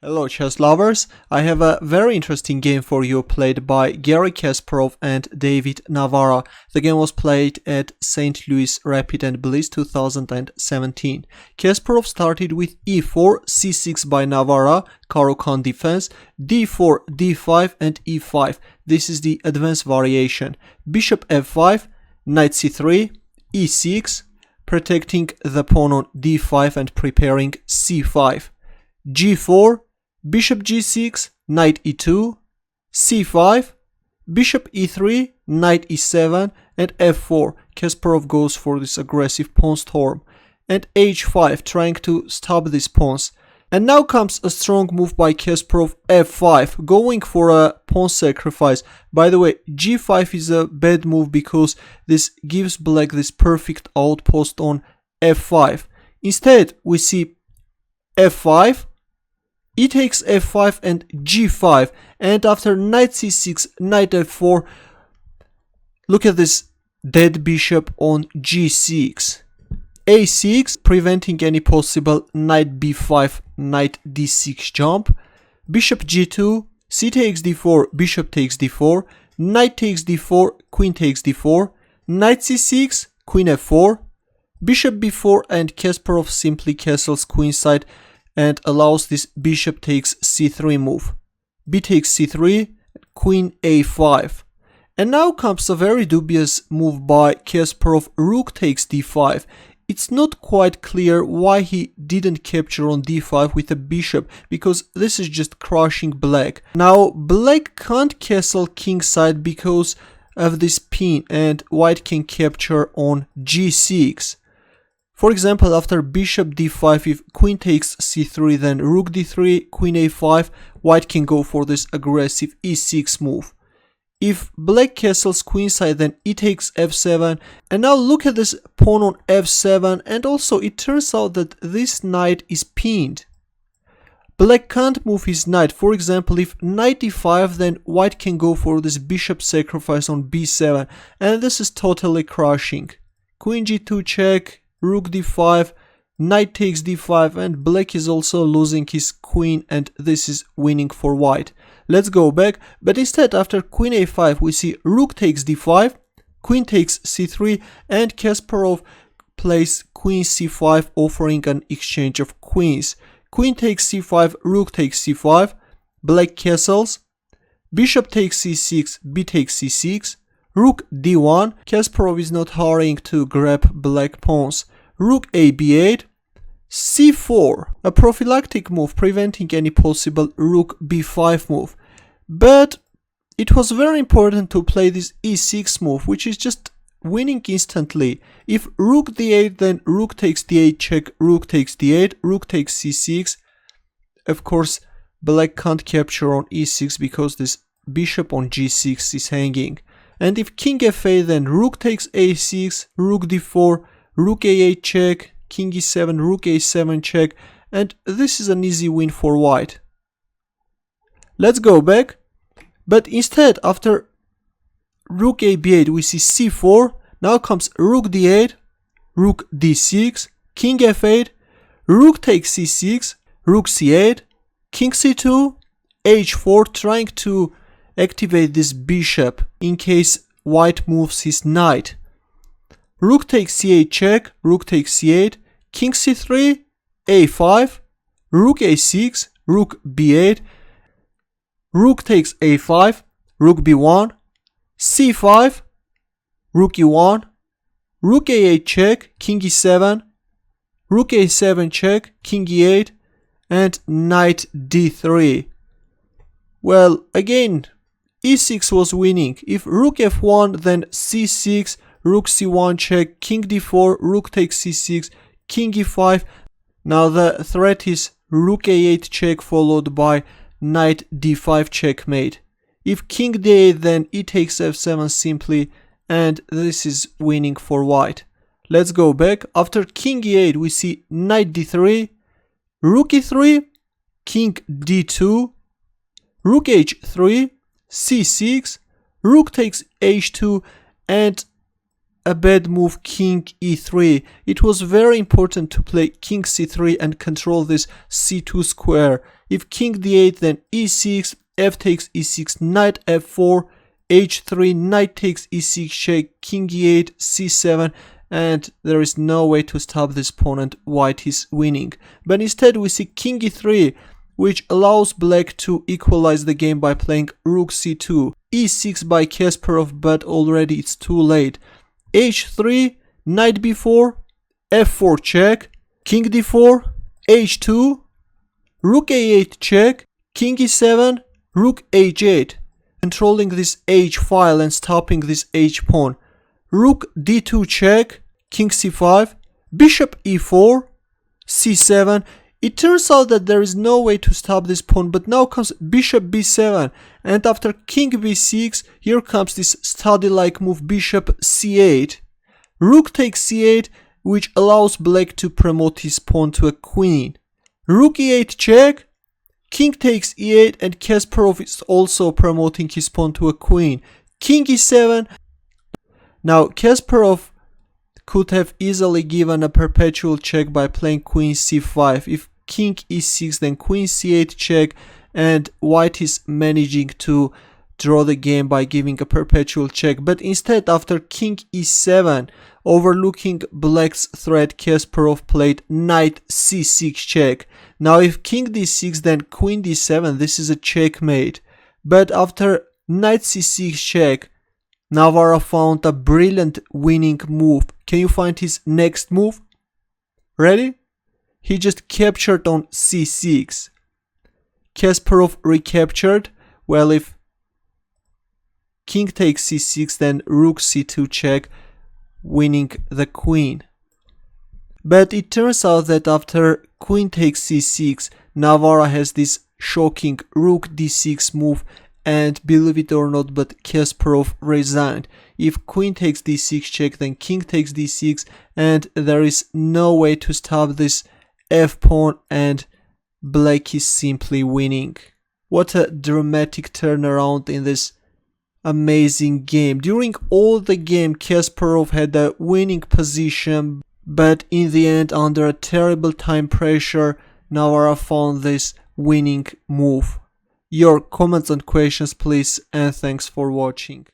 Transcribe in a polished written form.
Hello chess lovers, I have a very interesting game for you played by Garry Kasparov and David Navara. The game was played at St. Louis Rapid and Blitz 2017. Kasparov started with e4, c6 by Navara, Caro-Kann defense, d4, d5 and e5. This is the advanced variation. Bishop f5, knight c3, e6, protecting the pawn on d5 and preparing c5. g4, bishop g6, knight e2, c5, bishop e3, knight e7, and f4. Kasparov goes for this aggressive pawn storm. And h5, trying to stop these pawns. And now comes a strong move by Kasparov, f5, going for a pawn sacrifice. By the way, g5 is a bad move because this gives black this perfect outpost on f5. Instead, we see f5, e takes f5 and g5, and after knight c6, knight f4, look at this dead bishop on g6, a6, preventing any possible knight b5, knight d6 jump, bishop g2, c takes d4, bishop takes d4, knight takes d4, queen takes d4, knight c6, queen f4, bishop b4, and Kasparov simply castles queenside and allows this bishop takes c3 move. B takes c3, queen a5. And now comes a very dubious move by Kasparov, rook takes d5. It's not quite clear why he didn't capture on d5 with a bishop, because this is just crushing black. Now black can't castle kingside because of this pin, and white can capture on g6. For example, after bishop d5, if queen takes c3, then rook d3, queen a5, white can go for this aggressive e6 move. If black castles queenside, then e takes f7, and now look at this pawn on f7, and also it turns out that this knight is pinned. Black can't move his knight. For example, if knight e5, then white can go for this bishop sacrifice on b7, and this is totally crushing. Queen g2 check, rook d5, knight takes d5, and black is also losing his queen, and this is winning for white. Let's go back, but instead after queen a5 we see rook takes d5, queen takes c3, and Kasparov plays queen c5, offering an exchange of queens. Queen takes c5, rook takes c5, black castles, bishop takes c6, b takes c6, rook d1, Kasparov is not hurrying to grab black pawns. Rook a b8, c4, a prophylactic move preventing any possible rook b5 move. But it was very important to play this e6 move, which is just winning instantly. If rook d8, then rook takes d8 check, rook takes d8, rook takes c6. Of course, black can't capture on e6 because this bishop on g6 is hanging. And if king f8, then rook takes a6, rook d4, rook a8 check, king e7, rook a7 check, and this is an easy win for white. Let's go back, but instead after rook a b8 we see c4, now comes rook d8, rook d6, king f8, rook takes c6, rook c8, king c2, h4, trying to activate this bishop in case white moves his knight. Rook takes c8 check, rook takes c8, king c3, a5, rook a6, rook b8, rook takes a5, rook b1, c5, rook e1, rook a8 check, king e7, rook a7 check, king e8, and knight d3. Well, again, e6 was winning. If rook f1, then c6, rook c1 check, king d4, rook takes c6, king e5. Now the threat is rook a8 check followed by knight d5 checkmate. If king d8, then e takes f7 simply, and this is winning for white. Let's go back. After king e8 we see knight d3, rook e3, king d2, rook h3, c6, rook takes h2, and a bad move, king e3. It was very important to play king c3 and control this c2 square. If king d8, then e6, f takes e6, knight f4, h3, knight takes e6 check, king e8, c7, and there is no way to stop this pawn and white is winning. But instead we see king e3, which allows black to equalize the game by playing rook c2, e6 by Kasparov, but already it's too late. h3, knight b4, f4 check, king d4, h2, rook a8 check, king e7, rook h8, controlling this h file and stopping this h pawn. Rook d2 check, king c5, bishop e4, c7. It turns out that there is no way to stop this pawn, but now comes bishop b7, and after king b6, here comes this study-like move bishop c8. Rook takes c8, which allows black to promote his pawn to a queen. Rook e8 check, king takes e8, and Kasparov is also promoting his pawn to a queen. King e7. Now Kasparov could have easily given a perpetual check by playing queen c5. If king e6, then queen c8 check, and white is managing to draw the game by giving a perpetual check. But instead, after king e7, overlooking black's threat, Kasparov played knight c6 check. Now if king d6, then queen d7, this is a checkmate. But after knight c6 check, Navara found a brilliant winning move. Can you find his next move? Ready? He just captured on c6. Kasparov recaptured. Well, if king takes c6, then rook c2 check, winning the queen. But it turns out that after queen takes c6, Navara has this shocking rook d6 move, and believe it or not, but Kasparov resigned. If queen takes d6 check, then king takes d6, and there is no way to stop this f pawn, and black is simply winning. What a dramatic turnaround in this amazing game. During all the game, Kasparov had a winning position, but in the end, under a terrible time pressure, Navara found this winning move. Your comments and questions please, and thanks for watching.